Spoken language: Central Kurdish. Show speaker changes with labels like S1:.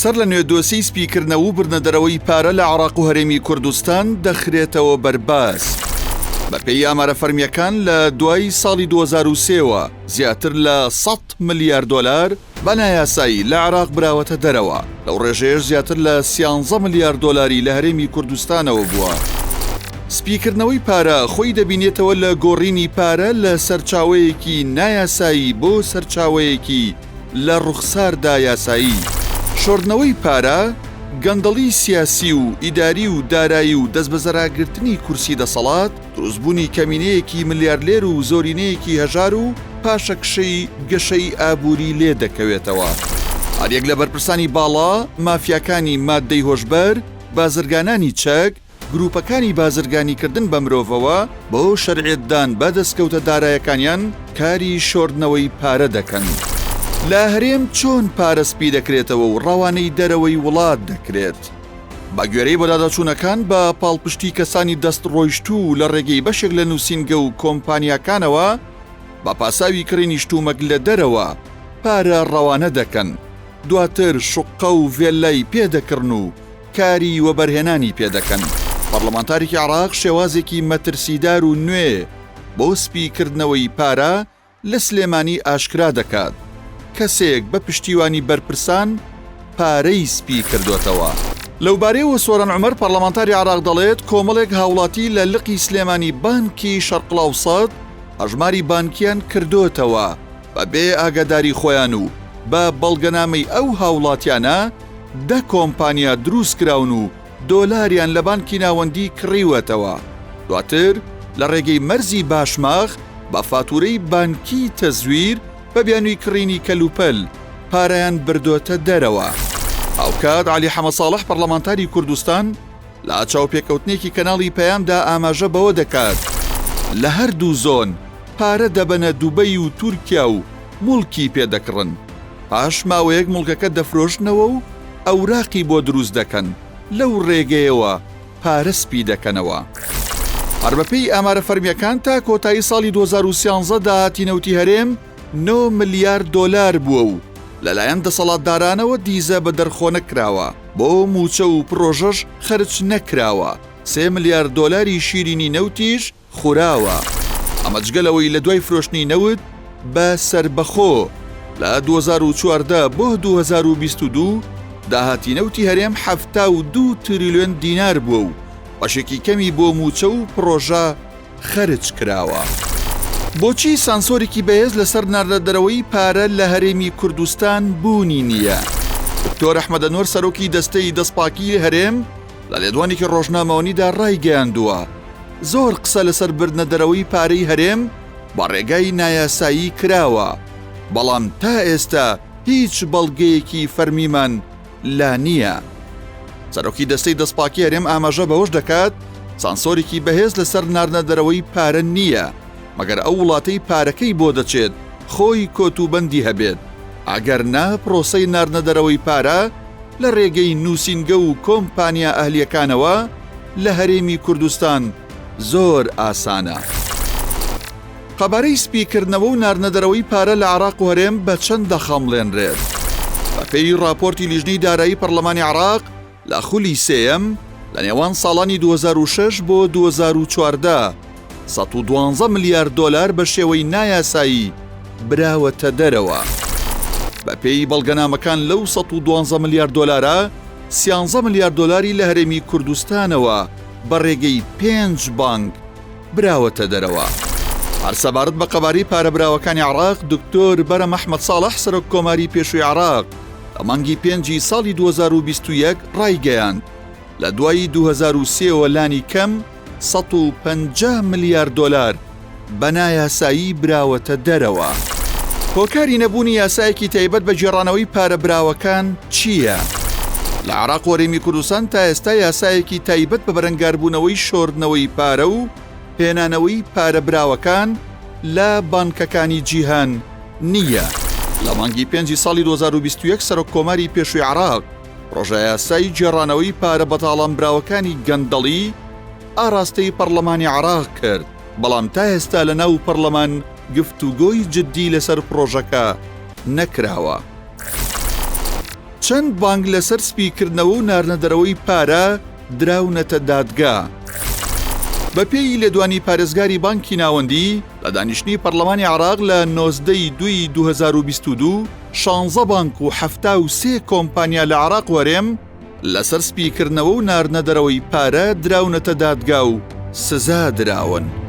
S1: سەر لە نوێدۆسی سپیکردنەوە و بردنەدەرەوەی پارە لە عێراق و هەرێمی کوردستان دەخرێتەوە بەرباز. بەپێی ئامارە فەرمیەکان لە دوای ساڵی 2023ەوە زیاتر لە 100 ملیار دۆلار بە نایاسایی لە عێراق براوەتە دەرەوە. لەو ڕێژەیەش زیاتر لە 13 ملیار دۆلاری لە هەرێمی کوردستانەوە بووە. سپیکردنەوەی پارە خۆی دەبینێتەوە لە گۆڕینی پارە لە سەرچاوەیەکی نایاسایی بۆ سەرچاوەیەکی لە ڕوخساردا یاسایی. شۆردنەوەی پارە، گەندەڵی سیاسی و ئیداری و دارایی و دەست بەزەراگرتنی کورسی دەسەڵات، دروستبوونی کەمینەیەکی ملیارلێر و زۆرینەیەکی هەژار و پاشەکشەی گەشەی ئابووری لێ دەکەوێتەوە. هەریەک لە بەرپرسانی باڵا، مافیاکانی مادەی هۆشبەر، بازرگانانی چەک، گروپەکانی بازرگانیکردن بە مرۆڤەوە بۆ شەرعێتدان بە دەستکەوتە دارایەکانیان کاری شۆردنەوەی پارە دەکەن. لە هەرێم چۆن پارەسپی دەکرێتەوە و ڕەوانەی دەرەوەی وڵات دەکرێت. بە گوێرەی بەدادەچوونەکان بە پاڵپشتی کەسانی دەست ڕۆیشتوو لە ڕێگەی بەشێک لە نووسینگە و کۆمپانیاکانەوە بە پاساوی کڕینی شتومەک لە دەرەوە پارە ڕەوانە دەکەن، دواتر شوقە و ڤێلای پێدەکردن و کاری وەبەرهێنانی پێدەکەن. پەرلەمانتارێکی عێراق شێوازێکی مەترسیدار و نوێ بۆ سپیکردنەوەی پارە لە سلێمانی ئاشکرا دەکات. کەسێک بە پشتیوانی بەرپرسان پارەی سپی کردوێتەوە. لەوبارەیەوە سۆران عومەر پەرلەمانتاری عێراق دەڵێت کۆمەڵێک هاوڵاتی لە لقی سلێمانی بانکی شەرق الئەوسەد هەژماری بانکیان کردوێتەوە بەبێ ئاگاداری خۆیان و بە بەڵگەنامەی ئەو هاوڵاتیانە 10 کۆمپانیا دروست کراون و دۆلاریان لە بانکی ناوەندی کڕیوەتەوە. دواتر لە ڕێگەی مەرزی باشماخ بە فاتورەی بانکی تەزویر بە بیانووی کڕینی کەلوپەل پارەیان بردوۆتە دەرەوە. هاوکات عەلی حەمەد ساڵح پەرلەمانتاری کوردستان لە چاوپێکەوتنێکی کەناڵی پەیامدا ئاماژە بەوە دەکات لە هەردوو زۆن پارە دەبەنە دووبەی و تورکیا و موڵکی پێدەکڕن، پاش ماوەیەک موڵکەکە دەفرۆشنەوە و ئەوراقی بۆ دروست دەکەن، لەو ڕێگەیەوە پارە سپی دەکەنەوە. هەربەپێی ئامارە فەرمیەکان تا کۆتایی ساڵی 2013 داهاتینەوتی هەرێم 9 ملیار دۆلار بووە و لەلایەن دەسەڵاتدارانەوە دیزە بە دەرخۆ نەکراوە، بۆ موچە و پرۆژەش خەرج نەکراوە. 3 ملیار دۆلاری شیرینی نەوتیش خوراوە. ئەمە جگەلەوەی لە دوای فرۆشتنی نەوت بە سربەخۆ لە 2014 بۆ 2022 داهاتی نەوتی هەرێم 72 تریلیۆن دینار بووە و بەشێکی کەمی بۆ موچە و پرۆژە خەرج کراوە. بۆچی سانسۆرێکی بەهێز لەسەر ناردەدەرەوەی پارە لە هەرێمی کوردستان بوونی نییە؟ دکتۆر ئەحمەدە نۆر سەرۆکی دەستەی دەستپاکی هەرێم لە لێدوانێکی ڕۆژنامەوەنیدا ڕایگەیاندووە زۆر قسە لەسەر بردنەدەرەوەی پارەی هەرێم بە ڕێگای نایاسایی کراوە، بەڵام تا ئێستا هیچ بەڵگەیەکی فەرمیمان لا نییە. سەرۆکی دەستەی دەستپاکی هەرێم ئاماژە بەوەش دەکات سانسۆرێکی بەهێز لەسەر ناردەدەرەوەی پارە نییە، مەگەر ئەو وڵاتەی پارەکەی بۆ دەچێت خۆی کۆتوبەندی هەبێت. ئەگەرنا پرۆسەی ناردنەدەرەوەی پارە لە ڕێگەی نووسینگە و کۆمپانیا ئەهلیەکانەوە لە هەرێمی کوردستان زۆر ئاسانە. قەبارەی سپیکردنەوە و ناردنەدەرەوەی پارە لە عێراق و هەرێم بە چەندە خەمڵێنرێت. بەپێی راپۆرتی لیژنەی دارایی پەرلەمانی عێراق لە خولی سێیەم لە نێوان ساڵانی 2006 بۆ 2014 112 ملیار دۆلار بە شێوەی نایاسایی براوەتە دەرەوە. بەپێی بەڵگەنامەکان لەو 112 ملیار دۆلارە 13 ملیار دۆلاری لە هەرێمی کوردستانەوە بە ڕێگەی 5 بانک براوەتە دەرەوە. هەرسەبارەت بە قەبارەی پارەبراوەکانی عێراق، دکتۆر بەرەم ئەحمەد ساڵح سەرۆک کۆماری پێشووی عێراق لە مانگی 5 ساڵی 2021 ڕایگەیاند لە دوای 2023ەوە لانی کەم 150 ملیار دۆلار بە نایاسایی براوەتە دەرەوە. هۆکاری نەبوونی یاسایەکی تایبەت بە گێڕانەوەی پارەبراوەکان چییە؟ لە عێراق و هەرێمی کوردستان تا ئێستا یاسایەکی تایبەت بە بەرەنگاربوونەوەی شۆردنەوەی پارە و پێنانەوەی پارەبراوەکان لە بانکەکانی جیهان نییە. لە مانگی 5 ساڵی 2021 سەرۆک کۆماری پێشووی عێراق ڕۆژە یاسای گێڕانەوەی پارە بەتاڵانبراوەکانی گەندەڵی ئاراستەی پەرلەمانی عێراق کرد، بەڵام تا ئێستا لە ناو پەرلەمان گفتوگۆی جددی لەسەر پرۆژەکە نەکراوە. چەند بانگ لەسەر سپیکردنەوە و ناردنەدەرەوەی پارە دراونەتە دادگا. بە پێی لێدوانی پارێزگاری بانکی ناوەندی لە دانیشتنی پەرلەمانی عێراق لە 19ی دوی 2022 16 بانک و 73 کۆمپانیا لە عێراق وەرێم لەسەر سپیکردنەوە و ناردنەدەرەوەی پارە دراونەتە دادگا و سزا دراون.